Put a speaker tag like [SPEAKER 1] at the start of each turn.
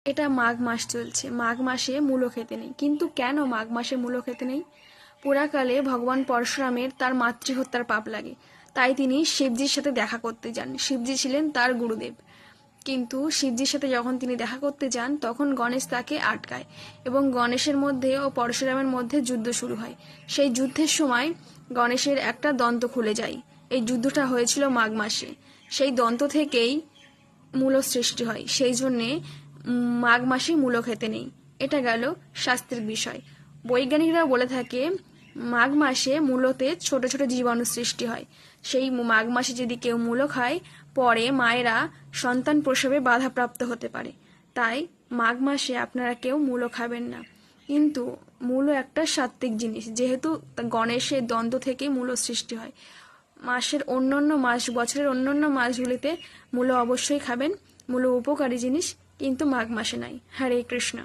[SPEAKER 1] এটা মাঘ মাস চলছে, মাঘ মাসে মূলো খেতে নেই। কিন্তু কেন মাঘ মাসে মূলো খেতে নেই? পুরাকালে ভগবান পরশুরামের তার মাতৃহত্যার পাপ লাগে, তাই তিনি শিবজির সাথে দেখা করতে যান। শিবজি ছিলেন তার গুরুদেব। কিন্তু শিবজির সাথে যখন তিনি দেখা করতে যান, তখন গণেশ তাকে আটকায় এবং গণেশের মধ্যে ও পরশুরামের মধ্যে যুদ্ধ শুরু হয়। সেই যুদ্ধের সময় গণেশের একটা দন্ত খুলে যায়। এই যুদ্ধটা হয়েছিল মাঘ মাসে। সেই দন্ত থেকেই মূলো সৃষ্টি হয়। সেই জন্যে মাঘ মাসে মূলো খেতে নেই। এটা গেল শাস্ত্রের বিষয়। বৈজ্ঞানিকরা বলে থাকে মাঘ মাসে মূলোতে ছোট ছোট জীবাণু সৃষ্টি হয়। সেই মাঘ মাসে যদি কেউ মূলো খায়, পরে মায়েরা সন্তান প্রসবে বাধাপ্রাপ্ত হতে পারে। তাই মাঘ মাসে আপনারা কেউ মূলো খাবেন না। কিন্তু মূলো একটা সাত্ত্বিক জিনিস, যেহেতু গণেশের দন্ত থেকে মূলো সৃষ্টি হয়। বছরের অন্যান্য মাসগুলিতে মূলো অবশ্যই খাবেন। মূলো উপকারী জিনিস, কিন্তু মাঘ মাসে নাই। হরে কৃষ্ণ।